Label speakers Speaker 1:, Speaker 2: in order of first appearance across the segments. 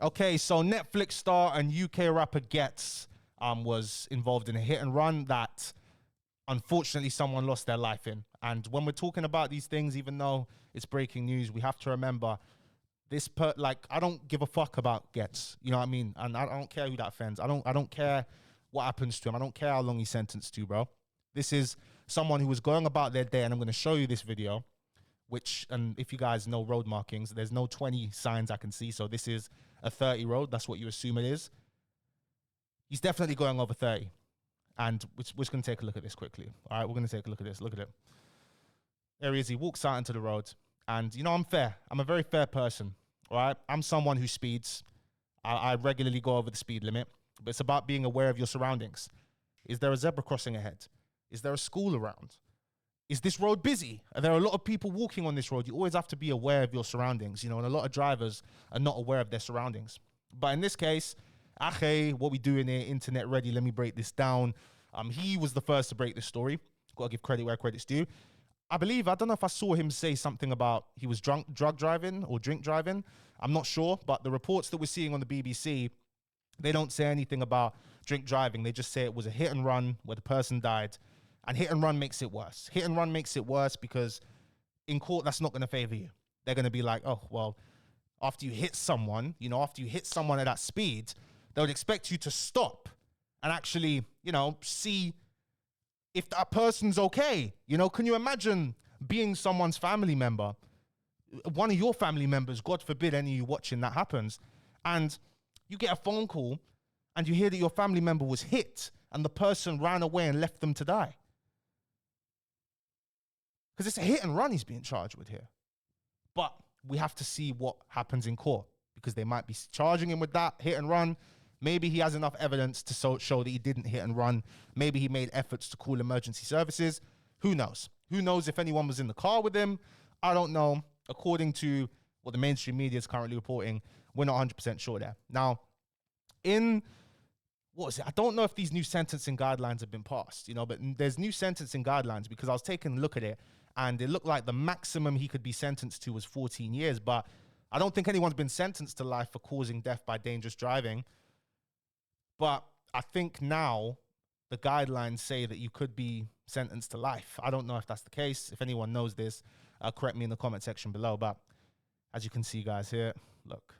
Speaker 1: Okay, so Netflix star and UK rapper Gets was involved in a hit and run that unfortunately someone lost their life in. And when we're talking about these things, even though it's breaking news, we have to remember I don't give a fuck about Gets. You know what I mean? And I don't care who that offends. I don't care what happens to him. I don't care how long he's sentenced to, bro. This is someone who was going about their day, and I'm going to show you this video, and if you guys know road markings, there's no 20 signs I can see, so this is a 30 road. That's what you assume it is. He's definitely going over 30. And we're just going to take a look at this quickly. All right, we're going to take a look at this. Look at it. There he is. He walks out into the road. And, you know, I'm fair. I'm a very fair person. All right? I'm someone who speeds. I regularly go over the speed limit. But it's about being aware of your surroundings. Is there a zebra crossing ahead? Is there a school around? Is this road busy? Are there a lot of people walking on this road? You always have to be aware of your surroundings, you know, and a lot of drivers are not aware of their surroundings. But in this case, Ache, what we doing here, internet ready, let me break this down. He was the first to break this story. Got to give credit where credit's due. I don't know if I saw him say something about he was drunk driving or drink driving. I'm not sure, but the reports that we're seeing on the BBC, they don't say anything about drink driving. They just say it was a hit and run where the person died. And hit and run makes it worse. Hit and run makes it worse because in court, that's not going to favor you. They're going to be like, oh, well, after you hit someone, you know, after you hit someone at that speed, they would expect you to stop and actually, you know, see if that person's okay. You know, can you imagine being someone's family member, one of your family members, God forbid any of you watching that happens, and you get a phone call and you hear that your family member was hit and the person ran away and left them to die? Because it's a hit and run he's being charged with here. But we have to see what happens in court because they might be charging him with that hit and run. Maybe he has enough evidence to show that he didn't hit and run. Maybe he made efforts to call emergency services. Who knows? Who knows if anyone was in the car with him? I don't know. According to what the mainstream media is currently reporting, we're not 100% sure there. Now, I don't know if these new sentencing guidelines have been passed, you know, but there's new sentencing guidelines because I was taking a look at it and it looked like the maximum he could be sentenced to was 14 years. But I don't think anyone's been sentenced to life for causing death by dangerous driving. But I think now the guidelines say that you could be sentenced to life. I don't know if that's the case. If anyone knows this, correct me in the comment section below. But as you can see, guys, here, look,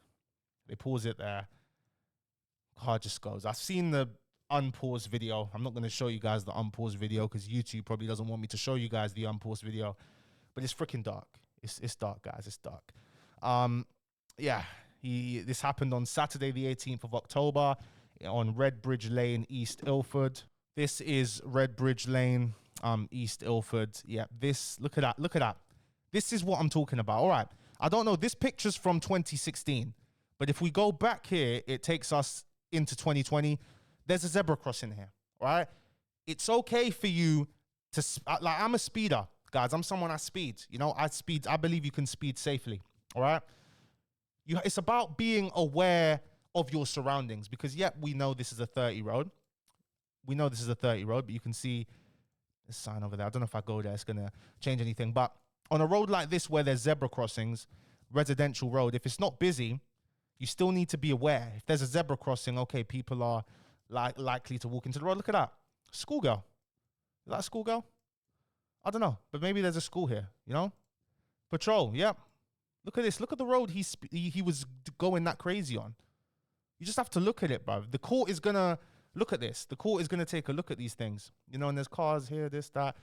Speaker 1: they pause it there. Car just goes. I've seen the unpaused video. I'm not going to show you guys the unpaused video because YouTube probably doesn't want me to show you guys the unpaused video. But it's freaking dark. It's dark, guys. It's dark. Yeah, this happened on Saturday, the 18th of October on Redbridge Lane, East Ilford. This is Redbridge Lane, East Ilford. Yeah, look at that. This is what I'm talking about. All right. I don't know. This picture's from 2016. But if we go back here, it takes us into 2020. There's a zebra crossing here, all right? It's okay for you to, I'm a speeder, guys. I'm someone I speed. You know, I believe you can speed safely, all right? It's about being aware of your surroundings because, yeah, we know this is a 30 road. But you can see this sign over there. I don't know if I go there, it's going to change anything. But on a road like this where there's zebra crossings, residential road, if it's not busy, you still need to be aware. If there's a zebra crossing, okay, people are likely to walk into the road. Look at that. Schoolgirl. Is that a schoolgirl? I don't know. But maybe there's a school here, you know? Patrol, yep. Look at this. Look at the road he was going that crazy on. You just have to look at it, bro. The court is going to look at this. The court is going to take a look at these things. You know, and there's cars here, this, that.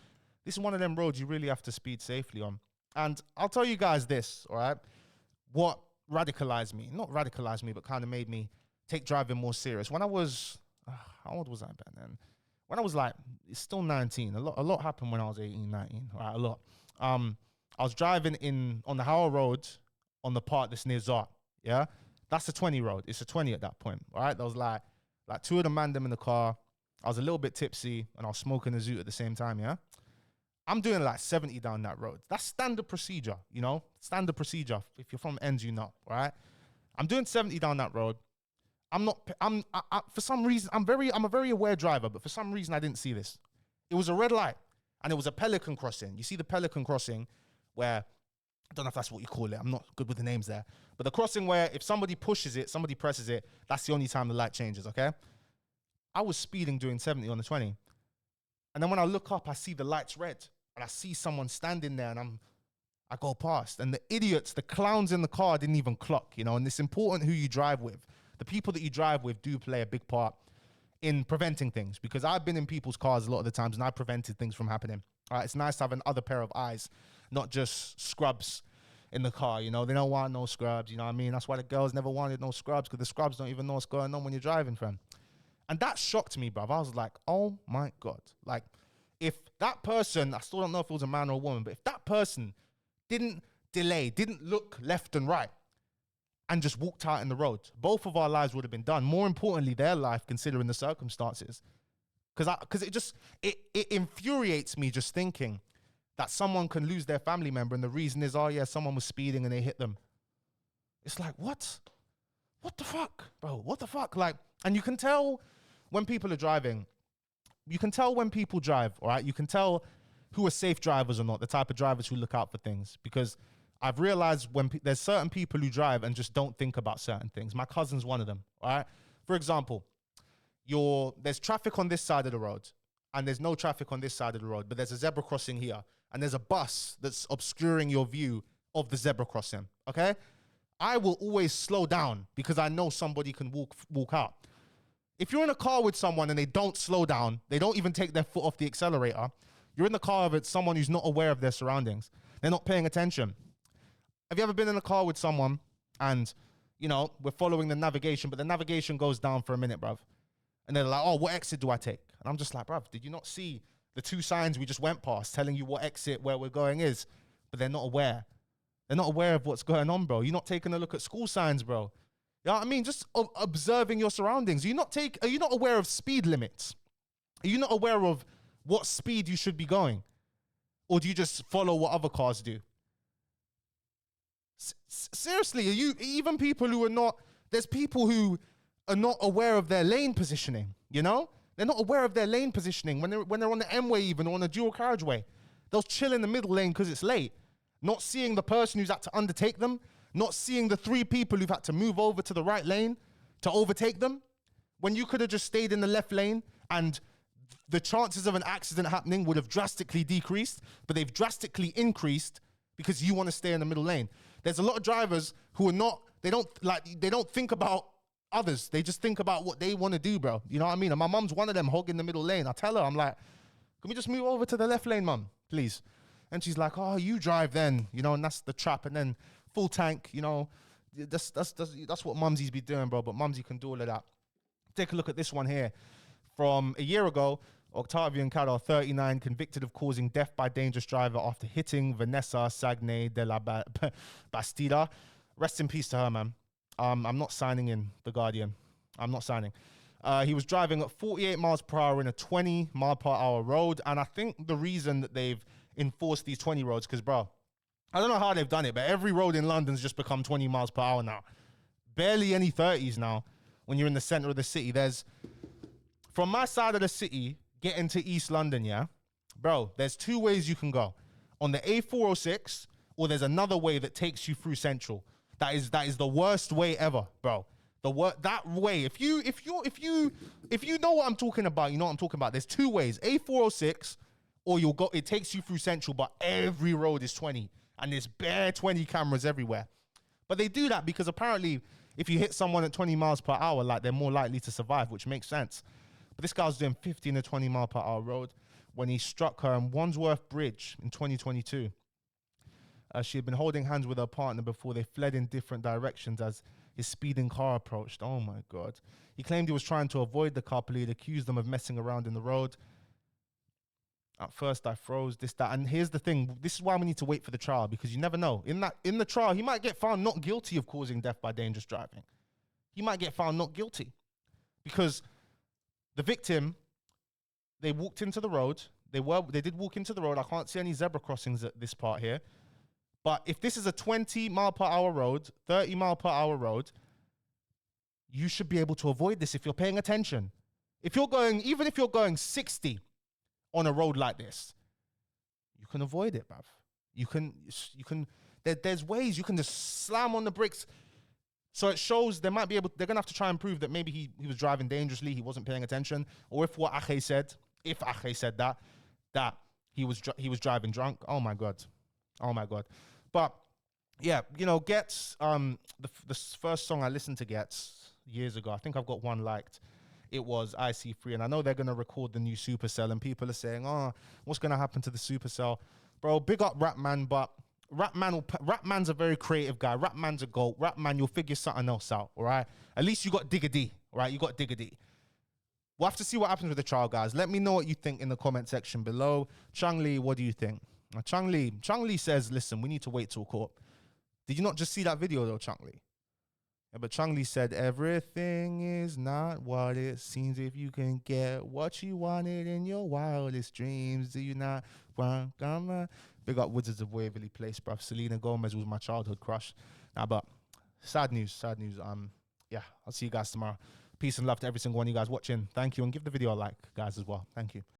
Speaker 1: This is one of them roads you really have to speed safely on. And I'll tell you guys this, all right? What radicalized me, not radicalized me, but kind of made me take driving more serious. When I was, how old was I back then? When I was like, it's still 19. A lot happened when I was 18, 19, right? A lot. I was driving on the Howell Road on the part that's near Zart, yeah? That's a 20 road. It's a 20 at that point, all right? There was like two of the man them in the car. I was a little bit tipsy and I was smoking a zoot at the same time, yeah? I'm doing like 70 down that road. That's standard procedure, you know? Standard procedure. If you're from ends, you know, right? I'm doing 70 down that road. For some reason, I'm a very aware driver, but for some reason I didn't see this. It was a red light and it was a pelican crossing. You see the pelican crossing where I don't know if that's what you call it. I'm not good with the names there. But the crossing where if somebody pushes it, somebody presses it, that's the only time the light changes, okay? I was speeding doing 70 on the 20. And then when I look up, I see the light's red. And I see someone standing there and I go past. And the idiots, the clowns in the car didn't even clock, you know? And it's important who you drive with. The people that you drive with do play a big part in preventing things, because I've been in people's cars a lot of the times and I prevented things from happening. All right, it's nice to have another pair of eyes, not just scrubs in the car, you know. They don't want no scrubs, you know what I mean? That's why the girls never wanted no scrubs, because the scrubs don't even know what's going on when you're driving, fam. And that shocked me, bruv. I was like, oh my God. Like, if that person, I still don't know if it was a man or a woman, but if that person didn't delay, didn't look left and right, and just walked out in the road, both of our lives would have been done. More importantly, their life, considering the circumstances. Because it infuriates me just thinking that someone can lose their family member and the reason is, oh yeah, someone was speeding and they hit them. It's like, what? What the fuck, bro? What the fuck? Like, and you can tell when people are driving, you can tell when people drive, all right? You can tell who are safe drivers or not, the type of drivers who look out for things, because I've realized when there's certain people who drive and just don't think about certain things. My cousin's one of them, all right? For example, there's traffic on this side of the road and there's no traffic on this side of the road, but there's a zebra crossing here and there's a bus that's obscuring your view of the zebra crossing, okay? I will always slow down because I know somebody can walk out. If you're in a car with someone and they don't slow down, they don't even take their foot off the accelerator, you're in the car with someone who's not aware of their surroundings. They're not paying attention. Have you ever been in a car with someone and, you know, we're following the navigation, but the navigation goes down for a minute, bruv? And they're like, oh, what exit do I take? And I'm just like, bruv, did you not see the two signs we just went past telling you what exit where we're going is? But they're not aware. They're not aware of what's going on, bro. You're not taking a look at school signs, bro. You know what I mean? Just observing your surroundings. Are you not aware of speed limits? Are you not aware of what speed you should be going? Or do you just follow what other cars do? Seriously, even people who are not, there's people who are not aware of their lane positioning, you know? They're not aware of their lane positioning when they're on the M-way even, or on a dual carriageway. They'll chill in the middle lane because it's late, not seeing the person who's had to undertake them, not seeing the three people who've had to move over to the right lane to overtake them, when you could have just stayed in the left lane and the chances of an accident happening would have drastically decreased, but they've drastically increased because you want to stay in the middle lane. There's a lot of drivers who are not, they don't think about others. They just think about what they want to do, bro. You know what I mean? And my mum's one of them hogging the middle lane. I tell her, I'm like, can we just move over to the left lane, mum, please? And she's like, oh, you drive then, you know, and that's the trap. And then full tank, you know, that's what mumsies be doing, bro. But mumsy can do all of that. Take a look at this one here. From a year ago, Octavian Cador, 39, convicted of causing death by dangerous driver after hitting Vanessa Sagne de la Bastida. Rest in peace to her, man. I'm not signing in The Guardian. I'm not signing. He was driving at 48 miles per hour in a 20 mile per hour road. And I think the reason that they've enforced these 20 roads, because, bro, I don't know how they've done it, but every road in London's just become 20 miles per hour now. Barely any 30s now when you're in the center of the city. From my side of the city, getting to East London, yeah? Bro, there's two ways you can go. On the A406, or there's another way that takes you through Central. That is the worst way ever, bro. That way, if you know what I'm talking about, you know what I'm talking about. There's two ways. A406, or it takes you through Central, but every road is 20. And there's bare 20 cameras everywhere. But they do that because apparently if you hit someone at 20 miles per hour, like, they're more likely to survive, which makes sense. But this guy was doing 15 to 20 mile per hour road when he struck her on Wandsworth Bridge in 2022. She had been holding hands with her partner before they fled in different directions as his speeding car approached. Oh my God. He claimed he was trying to avoid the couple. He had accused them of messing around in the road. At first I froze, this, that. And here's the thing. This is why we need to wait for the trial, because you never know. In the trial, he might get found not guilty of causing death by dangerous driving. He might get found not guilty because the victim, they walked into the road. They did walk into the road. I can't see any zebra crossings at this part here. But if this is a 20 mile per hour road, 30 mile per hour road, you should be able to avoid this if you're paying attention. Even if you're going 60 on a road like this, you can avoid it, bruv. there's ways you can just slam on the brakes. So it shows they're gonna have to try and prove that maybe he was driving dangerously, he wasn't paying attention, or if Ache said that he was driving drunk. Oh my god. But yeah, you know, Gets the first song I listened to Gets years ago. I think I've got one liked. It was IC3, and I know they're gonna record the new Supercell, and people are saying, "Oh, what's gonna happen to the Supercell?" Bro, big up Rapman, but Rapman's a very creative guy. Rapman's a GOAT. Rapman, you'll figure something else out, all right? At least you got Digga D, all right? You got Digga D. We'll have to see what happens with the trial, guys. Let me know what you think in the comment section below. Chung Lee, what do you think? Chung Lee says, listen, we need to wait till court. Did you not just see that video though, Chung Lee? Yeah, but Chung Lee said, everything is not what it seems. If you can get what you wanted in your wildest dreams, do you not want to? Big up Wizards of Waverly Place, bruv. Selena Gomez was my childhood crush. Nah, but sad news. Yeah, I'll see you guys tomorrow. Peace and love to every single one of you guys watching. Thank you, and give the video a like, guys, as well. Thank you.